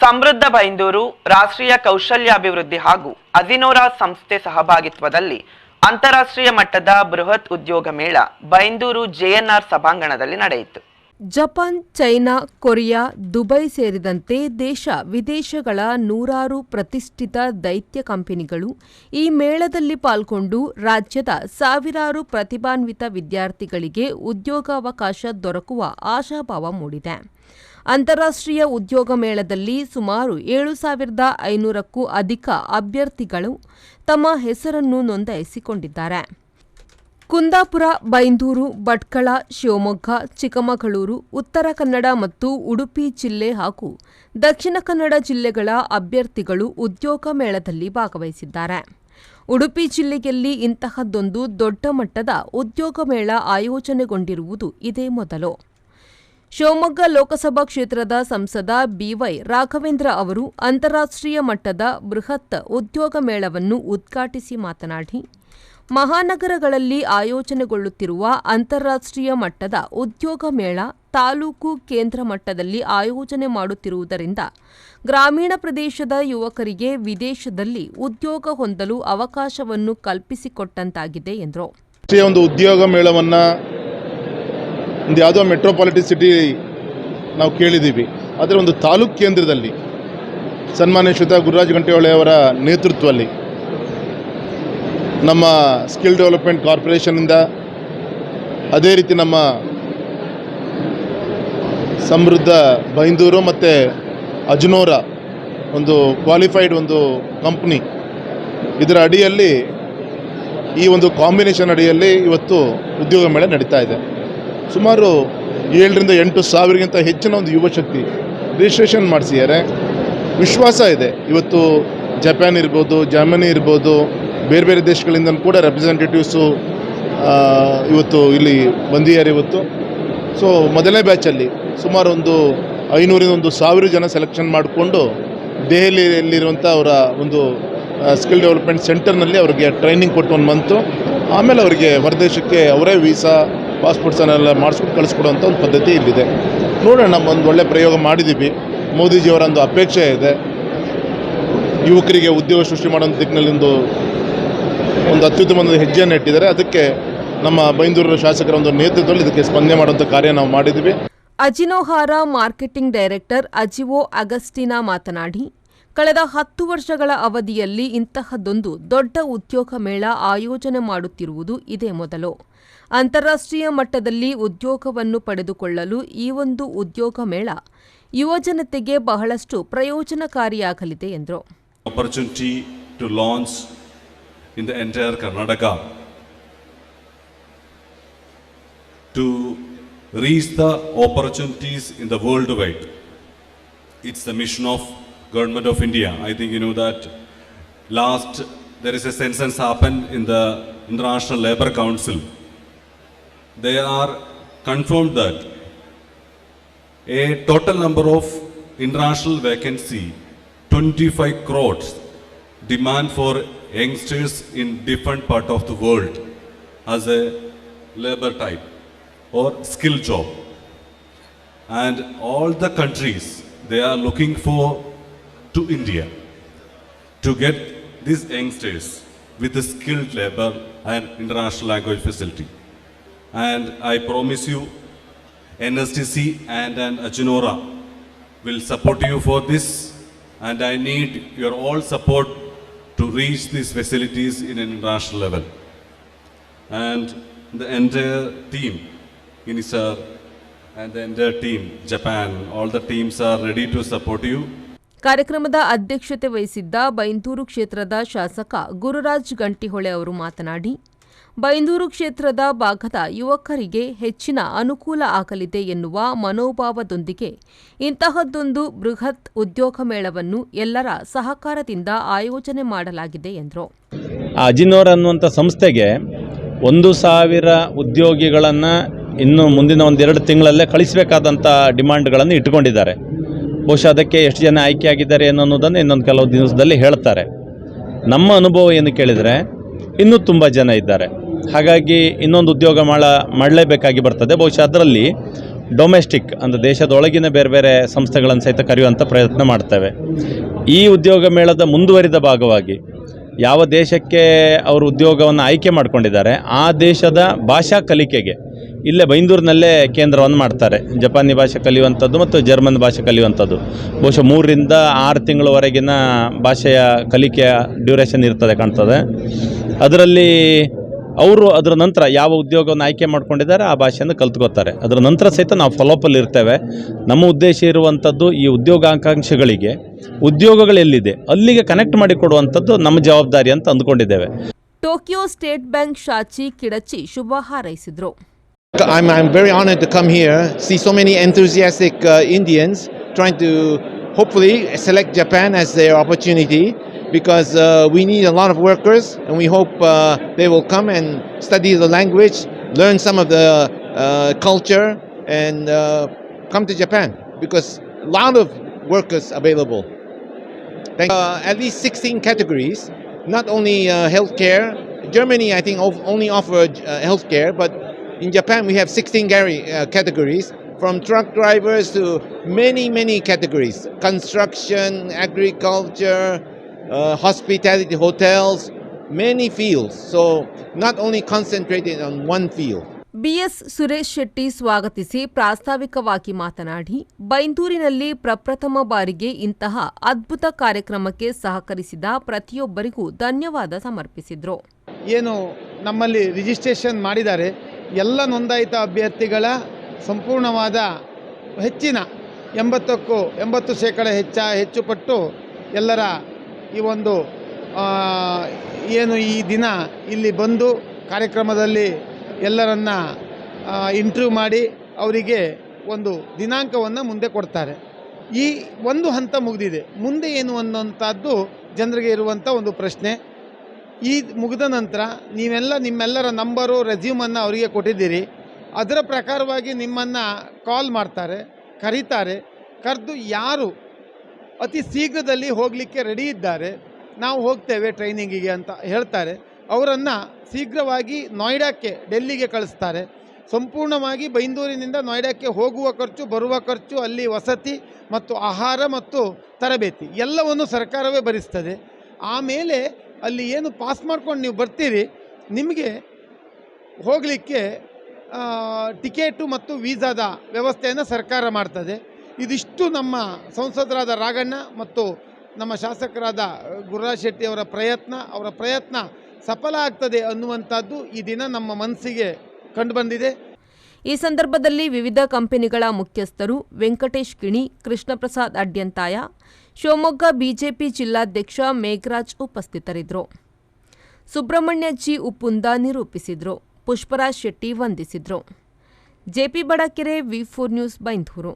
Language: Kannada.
ಸಮೃದ್ಧ ಬೈಂದೂರು ರಾಷ್ಟ್ರೀಯ ಕೌಶಲ್ಯಾಭಿವೃದ್ಧಿ ಹಾಗೂ ಅಜಿನೋರಾ ಸಂಸ್ಥೆ ಸಹಭಾಗಿತ್ವದಲ್ಲಿ ಅಂತಾರಾಷ್ಟ್ರೀಯ ಮಟ್ಟದ ಬೃಹತ್ ಉದ್ಯೋಗ ಮೇಳ ಬೈಂದೂರು ಜೆಎನ್ಆರ್ ಸಭಾಂಗಣದಲ್ಲಿ ನಡೆಯಿತು. ಜಪಾನ್, ಚೈನಾ, ಕೊರಿಯಾ, ದುಬೈ ಸೇರಿದಂತೆ ದೇಶ ವಿದೇಶಗಳ 100 ಪ್ರತಿಷ್ಠಿತ ದೈತ್ಯ ಕಂಪನಿಗಳು ಈ ಮೇಳದಲ್ಲಿ ಪಾಲ್ಗೊಂಡು ರಾಜ್ಯದ ಸಾವಿರಾರು ಪ್ರತಿಭಾನ್ವಿತ ವಿದ್ಯಾರ್ಥಿಗಳಿಗೆ ಉದ್ಯೋಗಾವಕಾಶ ದೊರಕುವ ಆಶಾಭಾವ ಮೂಡಿದೆ. ಅಂತಾರಾಷ್ಟ್ರೀಯ ಉದ್ಯೋಗ ಮೇಳದಲ್ಲಿ ಸುಮಾರು 7,500ಕ್ಕೂ ಅಧಿಕ ಅಭ್ಯರ್ಥಿಗಳು ತಮ್ಮ ಹೆಸರನ್ನು ನೋಂದಾಯಿಸಿಕೊಂಡಿದ್ದಾರೆ. ಕುಂದಾಪುರ, ಬೈಂದೂರು, ಭಟ್ಕಳ, ಶಿವಮೊಗ್ಗ, ಚಿಕ್ಕಮಗಳೂರು, ಉತ್ತರ ಕನ್ನಡ ಮತ್ತು ಉಡುಪಿ ಜಿಲ್ಲೆ ಹಾಗೂ ದಕ್ಷಿಣ ಕನ್ನಡ ಜಿಲ್ಲೆಗಳ ಅಭ್ಯರ್ಥಿಗಳು ಉದ್ಯೋಗ ಮೇಳದಲ್ಲಿ ಭಾಗವಹಿಸಿದ್ದಾರೆ. ಉಡುಪಿ ಜಿಲ್ಲೆಯಲ್ಲಿ ಇಂತಹದ್ದೊಂದು ದೊಡ್ಡ ಮಟ್ಟದ ಉದ್ಯೋಗ ಮೇಳ ಆಯೋಜನೆಗೊಂಡಿರುವುದು ಇದೇ ಮೊದಲು. ಶಿವಮೊಗ್ಗ ಲೋಕಸಭಾ ಕ್ಷೇತ್ರದ ಸಂಸದ ಬಿವೈ ರಾಘವೇಂದ್ರ ಅವರು ಅಂತಾರಾಷ್ಟ್ರೀಯ ಮಟ್ಟದ ಬೃಹತ್ ಉದ್ಯೋಗ ಮೇಳವನ್ನು ಉದ್ಘಾಟಿಸಿ ಮಾತನಾಡಿ, ಮಹಾನಗರಗಳಲ್ಲಿ ಆಯೋಜನೆಗೊಳ್ಳುತ್ತಿರುವ ಅಂತಾರಾಷ್ಟ್ರೀಯ ಮಟ್ಟದ ಉದ್ಯೋಗ ಮೇಳ ತಾಲೂಕು ಕೇಂದ್ರ ಮಟ್ಟದಲ್ಲಿ ಆಯೋಜನೆ ಮಾಡುತ್ತಿರುವುದರಿಂದ ಗ್ರಾಮೀಣ ಪ್ರದೇಶದ ಯುವಕರಿಗೆ ವಿದೇಶದಲ್ಲಿ ಉದ್ಯೋಗ ಹೊಂದಲು ಅವಕಾಶವನ್ನು ಕಲ್ಪಿಸಿಕೊಟ್ಟಂತಾಗಿದೆ ಎಂದರು. ಒಂದು ಉದ್ಯೋಗ ಮೇಳವನ್ನು ಒಂದು ಯಾವುದೋ ಮೆಟ್ರೋಪಾಲಿಟನ್ ಸಿಟಿ ನಾವು ಕೇಳಿದ್ದೀವಿ, ಆದರೆ ಒಂದು ತಾಲೂಕು ಕೇಂದ್ರದಲ್ಲಿ ಸನ್ಮಾನ್ಯ ಶ್ರೀಯುತ ಗುರುರಾಜ್ ಗಂಟಿಹೊಳೆ ಅವರ ನೇತೃತ್ವದಲ್ಲಿ ನಮ್ಮ ಸ್ಕಿಲ್ ಡೆವಲಪ್ಮೆಂಟ್ ಕಾರ್ಪೊರೇಷನಿಂದ, ಅದೇ ರೀತಿ ನಮ್ಮ ಸಮೃದ್ಧ ಬೈಂದೂರು ಮತ್ತು ಅಜ್ನೋರಾ ಒಂದು ಕ್ವಾಲಿಫೈಡ್ ಒಂದು ಕಂಪ್ನಿ, ಇದರ ಅಡಿಯಲ್ಲಿ ಈ ಒಂದು ಕಾಂಬಿನೇಷನ್ ಅಡಿಯಲ್ಲಿ ಇವತ್ತು ಉದ್ಯೋಗ ಮೇಳ ನಡೀತಾ ಇದೆ. ಸುಮಾರು 7,000ರಿಂದ 8,000ಗಿಂತ ಹೆಚ್ಚಿನ ಒಂದು ಯುವಶಕ್ತಿ ರಿಜಿಸ್ಟ್ರೇಷನ್ ಮಾಡಿಸಿದ್ದಾರೆ. ವಿಶ್ವಾಸ ಇದೆ ಇವತ್ತು ಜಪಾನ್ ಇರ್ಬೋದು, ಜರ್ಮನಿ ಇರ್ಬೋದು, ಬೇರೆ ಬೇರೆ ದೇಶಗಳಿಂದ ಕೂಡ ರೆಪ್ರೆಸೆಂಟೇಟಿವ್ಸು ಇವತ್ತು ಇಲ್ಲಿ ಬಂದಿದ್ದಾರೆ. ಇವತ್ತು ಮೊದಲನೇ ಬ್ಯಾಚಲ್ಲಿ ಸುಮಾರು ಒಂದು 500ರಿಂದ 1,000 ಜನ ಸೆಲೆಕ್ಷನ್ ಮಾಡಿಕೊಂಡು ದೆಹಲಿಯಲ್ಲಿರುವಂಥ ಅವರ ಒಂದು ಸ್ಕಿಲ್ ಡೆವಲಪ್ಮೆಂಟ್ ಸೆಂಟರ್ನಲ್ಲಿ ಅವರಿಗೆ ಟ್ರೈನಿಂಗ್ ಕೊಟ್ಟು 1 ಮಂತು, ಆಮೇಲೆ ಅವರಿಗೆ ಹೊರದೇಶಕ್ಕೆ ಅವರೇ ವೀಸಾ ಪಾಸ್ಪೋರ್ಟ್ಸನ್ನೆಲ್ಲ ಮಾಡಿಸ್ಕೊಂಡು ಕಳಿಸ್ಕೊಡುವಂಥ ಒಂದು ಪದ್ಧತಿ ಇಲ್ಲಿದೆ. ನೋಡೋಣ, ನಮ್ಮ ಒಂದು ಒಳ್ಳೆ ಪ್ರಯೋಗ ಮಾಡಿದ್ದೀವಿ. ಮೋದಿಜಿಯವರ ಒಂದು ಅಪೇಕ್ಷೆ ಇದೆ, ಯುವಕರಿಗೆ ಉದ್ಯೋಗ ಸೃಷ್ಟಿ ಮಾಡುವಂಥ ದಿಕ್ಕಿನಲ್ಲಿ ಒಂದು ಅತ್ಯುತ್ತಮ ಹೆಜ್ಜೆಯನ್ನು ಇಟ್ಟಿದ್ದಾರೆ. ಅದಕ್ಕೆ ನಮ್ಮ ಬೈಂದೂರು ಶಾಸಕರ ಒಂದು ನೇತೃತ್ವದಲ್ಲಿ ಇದಕ್ಕೆ ಸ್ಪಂದನೆ ಮಾಡುವಂಥ ಕಾರ್ಯ ನಾವು ಮಾಡಿದ್ದೀವಿ. ಅಜಿನೋಹಾರ ಮಾರ್ಕೆಟಿಂಗ್ ಡೈರೆಕ್ಟರ್ ಅಜಿವೋ ಅಗಸ್ಟಿನಾ ಮಾತನಾಡಿ, ಕಳೆದ 10 ವರ್ಷಗಳ ಅವಧಿಯಲ್ಲಿ ಇಂತಹದ್ದೊಂದು ದೊಡ್ಡ ಉದ್ಯೋಗ ಮೇಳ ಆಯೋಜನೆ ಮಾಡುತ್ತಿರುವುದು ಇದೇ ಮೊದಲು. ಅಂತಾರಾಷ್ಟ್ರೀಯ ಮಟ್ಟದಲ್ಲಿ ಉದ್ಯೋಗವನ್ನು ಪಡೆದುಕೊಳ್ಳಲು ಈ ಒಂದು ಉದ್ಯೋಗ ಮೇಳ ಯುವಜನತೆಗೆ ಬಹಳಷ್ಟು ಪ್ರಯೋಜನಕಾರಿಯಾಗಲಿದೆ ಎಂದರು. Opportunity to launch in the entire Karnataka to reach the opportunities in the worldwide. It's the mission of Government of India. I think you know that there is a census happened in the International Labour Council. They are confirmed that a total number of international vacancy 25 crores demand for youngsters in different part of the world as a labor type or skill job, and all the countries they are looking for to India to get these youngsters with the skilled labor and international language facility. And I promise you, NSTC and Aginora will support you for this, and I need your all support to reach these facilities in an international level. And the entire team, Unisar and the entire team, Japan, all the teams are ready to support you. ಕಾರ್ಯಕ್ರಮದ ಅಧ್ಯಕ್ಷತೆ ವಹಿಸಿದ್ದ ಬೈಂದೂರು ಕ್ಷೇತ್ರದ ಶಾಸಕ ಗುರುರಾಜ್ ಗಂಟಿಹೊಳೆ ಅವರು ಮಾತನಾಡಿ, ಬೈಂದೂರು ಕ್ಷೇತ್ರದ ಭಾಗದ ಯುವಕರಿಗೆ ಹೆಚ್ಚಿನ ಅನುಕೂಲ ಆಗಲಿದೆ ಎನ್ನುವ ಮನೋಭಾವದೊಂದಿಗೆ ಇಂತಹದ್ದೊಂದು ಬೃಹತ್ ಉದ್ಯೋಗ ಮೇಳವನ್ನು ಎಲ್ಲರ ಸಹಕಾರದಿಂದ ಆಯೋಜನೆ ಮಾಡಲಾಗಿದೆ ಎಂದರು. ಅಜಿನೋರ್ ಅನ್ನುವಂಥ ಸಂಸ್ಥೆಗೆ 1,000 ಉದ್ಯೋಗಿಗಳನ್ನು ಇನ್ನು ಮುಂದಿನ 1-2 ತಿಂಗಳಲ್ಲೇ ಕಳಿಸಬೇಕಾದಂಥ ಡಿಮಾಂಡ್ಗಳನ್ನು ಇಟ್ಟುಕೊಂಡಿದ್ದಾರೆ. ಬಹುಶಃ ಅದಕ್ಕೆ ಎಷ್ಟು ಜನ ಆಯ್ಕೆಯಾಗಿದ್ದಾರೆ ಅನ್ನೋದನ್ನು ಇನ್ನೊಂದು ಕೆಲವು ದಿವಸದಲ್ಲಿ ಹೇಳ್ತಾರೆ. ನಮ್ಮ ಅನುಭವ ಏನು ಕೇಳಿದರೆ ಇನ್ನೂ ತುಂಬ ಜನ ಇದ್ದಾರೆ. ಹಾಗಾಗಿ ಇನ್ನೊಂದು ಉದ್ಯೋಗ ಮಾಡಲೇಬೇಕಾಗಿ ಬರ್ತದೆ. ಬಹುಶಃ ಅದರಲ್ಲಿ ಡೊಮೆಸ್ಟಿಕ್ ಅಂದರೆ ದೇಶದೊಳಗಿನ ಬೇರೆ ಬೇರೆ ಸಂಸ್ಥೆಗಳನ್ನು ಸಹಿತ ಕರೆಯುವಂಥ ಪ್ರಯತ್ನ ಮಾಡ್ತೇವೆ. ಈ ಉದ್ಯೋಗ ಮೇಳದ ಮುಂದುವರಿದ ಭಾಗವಾಗಿ ಯಾವ ದೇಶಕ್ಕೆ ಅವರು ಉದ್ಯೋಗವನ್ನು ಆಯ್ಕೆ ಮಾಡಿಕೊಂಡಿದ್ದಾರೆ ಆ ದೇಶದ ಭಾಷಾ ಕಲಿಕೆಗೆ ಇಲ್ಲೇ ಬೈಂದೂರಿನಲ್ಲೇ ಕೇಂದ್ರವನ್ನು ಮಾಡ್ತಾರೆ. ಜಪಾನಿ ಭಾಷೆ ಕಲಿಯುವಂಥದ್ದು ಮತ್ತು ಜರ್ಮನ್ ಭಾಷೆ ಕಲಿಯುವಂಥದ್ದು. ಬಹುಶಃ 3 ರಿಂದ 6 ತಿಂಗಳವರೆಗಿನ ಭಾಷೆಯ ಕಲಿಕೆಯ ಡ್ಯೂರೇಷನ್ ಇರ್ತದೆ ಕಾಣ್ತದೆ. ಅದರಲ್ಲಿ ಅವರು ಅದರ ನಂತರ ಯಾವ ಉದ್ಯೋಗವನ್ನು ಆಯ್ಕೆ ಮಾಡ್ಕೊಂಡಿದ್ದಾರೆ ಆ ಭಾಷೆಯನ್ನು ಕಲ್ತ್ಕೋತಾರೆ. ಅದರ ನಂತರ ಸಹಿತ ನಾವು ಫಾಲೋಅಪಲ್ಲಿ ಇರ್ತೇವೆ. ನಮ್ಮ ಉದ್ದೇಶ ಇರುವಂಥದ್ದು ಈ ಉದ್ಯೋಗಾಕಾಂಕ್ಷಿಗಳಿಗೆ ಉದ್ಯೋಗಗಳೆಲ್ಲಿದೆ ಅಲ್ಲಿಗೆ ಕನೆಕ್ಟ್ ಮಾಡಿ ಕೊಡುವಂಥದ್ದು ನಮ್ಮ ಜವಾಬ್ದಾರಿ ಅಂತ ಅಂದ್ಕೊಂಡಿದ್ದೇವೆ. ಟೋಕಿಯೋ ಸ್ಟೇಟ್ ಬ್ಯಾಂಕ್ ಶಾಚಿ ಕಿಡಚಿ ಶುಭ ಹಾರೈಸಿದರು. I'm very honored to come here, see so many enthusiastic Indians trying to hopefully select Japan as their opportunity, because we need a lot of workers, and we hope they will come and study the language, learn some of the culture, and come to Japan, because a lot of workers available. At least 16 categories, not only healthcare. Germany, I think, only offer healthcare, but in Japan we have 16 categories, from truck drivers to many categories: construction, agriculture, hospitality, hotels, many fields. So not only concentrated on one field. B S Suresh Shetty ಸ್ವಾಗತಿಸಿ ಪ್ರಾಸ್ತಾವಿಕವಾಗಿ ಮಾತನಾಡಿ, ಬೈಂದೂರಿನಲ್ಲಿ ಪ್ರಪ್ರಥಮ ಬಾರಿಗೆ ಇಂತಹ ಅದ್ಭುತ ಕಾರ್ಯಕ್ರಮಕ್ಕೆ ಸಹಕರಿಸಿದ ಪ್ರತಿಯೊಬ್ಬರಿಗೂ ಧನ್ಯವಾದ ಸಮರ್ಪಿಸಿದರು. ಏನು ನಮ್ಮಲ್ಲಿ ರಿಜಿಸ್ಟ್ರೇಷನ್ ಮಾಡಿದ್ದಾರೆ ಎಲ್ಲ ನೋಂದಾಯಿತ ಅಭ್ಯರ್ಥಿಗಳ ಸಂಪೂರ್ಣವಾದ ಹೆಚ್ಚಿನ 80% ಹೆಚ್ಚು ಪಟ್ಟು ಎಲ್ಲರ ಈ ಒಂದು ಏನು ಈ ದಿನ ಇಲ್ಲಿ ಬಂದು ಕಾರ್ಯಕ್ರಮದಲ್ಲಿ ಎಲ್ಲರನ್ನ ಇಂಟರ್ವ್ಯೂ ಮಾಡಿ ಅವರಿಗೆ ಒಂದು ದಿನಾಂಕವನ್ನು ಮುಂದೆ ಕೊಡ್ತಾರೆ. ಈ ಒಂದು ಹಂತ ಮುಗಿದಿದೆ. ಮುಂದೆ ಏನು ಅನ್ನೋಂಥದ್ದು ಜನರಿಗೆ ಇರುವಂಥ ಒಂದು ಪ್ರಶ್ನೆ. ಈ ಮುಗಿದ ನಂತರ ನಿಮ್ಮೆಲ್ಲರ ನಂಬರು, ರೆಸ್ಯೂಮನ್ನು ಅವರಿಗೆ ಕೊಟ್ಟಿದ್ದೀರಿ. ಅದರ ಪ್ರಕಾರವಾಗಿ ನಿಮ್ಮನ್ನು ಕಾಲ್ ಮಾಡ್ತಾರೆ, ಕರೆದು ಯಾರು ಅತಿ ಶೀಘ್ರದಲ್ಲಿ ಹೋಗಲಿಕ್ಕೆ ರೆಡಿ ಇದ್ದಾರೆ, ನಾವು ಹೋಗ್ತೇವೆ ಟ್ರೈನಿಂಗಿಗೆ ಅಂತ ಹೇಳ್ತಾರೆ, ಅವರನ್ನು ಶೀಘ್ರವಾಗಿ ನೋಯ್ಡಾಕ್ಕೆ, ಡೆಲ್ಲಿಗೆ ಕಳಿಸ್ತಾರೆ. ಸಂಪೂರ್ಣವಾಗಿ ಬೈಂದೂರಿನಿಂದ ನೋಯ್ಡಾಕ್ಕೆ ಹೋಗುವ ಖರ್ಚು, ಬರುವ ಖರ್ಚು, ಅಲ್ಲಿ ವಸತಿ ಮತ್ತು ಆಹಾರ ಮತ್ತು ತರಬೇತಿ ಎಲ್ಲವನ್ನು ಸರ್ಕಾರವೇ ಭರಿಸ್ತದೆ. ಆಮೇಲೆ ಅಲ್ಲಿ ಏನು ಪಾಸ್ ಮಾಡ್ಕೊಂಡು ನೀವು ಬರ್ತೀರಿ, ನಿಮಗೆ ಹೋಗಲಿಕ್ಕೆ ಟಿಕೆಟು ಮತ್ತು ವೀಸಾದ ವ್ಯವಸ್ಥೆಯನ್ನು ಸರ್ಕಾರ ಮಾಡ್ತದೆ. ಇದಿಷ್ಟು ನಮ್ಮ ಸಂಸದರಾದ ರಾಘಣ್ಣ ಮತ್ತು ನಮ್ಮ ಶಾಸಕರಾದ ಗುರುರಾಜ್ ಶೆಟ್ಟಿ ಅವರ ಪ್ರಯತ್ನ ಸಫಲ ಆಗ್ತದೆ ಅನ್ನುವಂಥದ್ದು ಈ ದಿನ ನಮ್ಮ ಮನಸ್ಸಿಗೆ ಕಂಡುಬಂದಿದೆ. ಈ ಸಂದರ್ಭದಲ್ಲಿ ವಿವಿಧ ಕಂಪನಿಗಳ ಮುಖ್ಯಸ್ಥರು ವೆಂಕಟೇಶ್ ಕಿಣಿ, ಕೃಷ್ಣಪ್ರಸಾದ್ ಅಡ್ಯಂತಾಯ, ಶಿವಮೊಗ್ಗ ಬಿಜೆಪಿ ಜಿಲ್ಲಾಧ್ಯಕ್ಷ ಮೇಘರಾಜ್ ಉಪಸ್ಥಿತರಿದ್ದರು. ಸುಬ್ರಹ್ಮಣ್ಯ ಜಿ ಉಪ್ಪುಂದ ನಿರೂಪಿಸಿದರು. ಪುಷ್ಪರಾಜ್ ಶೆಟ್ಟಿ ವಂದಿಸಿದರು. ಜೆಪಿ ಬಡಕೆರೆ, ವಿ4 ನ್ಯೂಸ್, ಬೈಂದೂರು.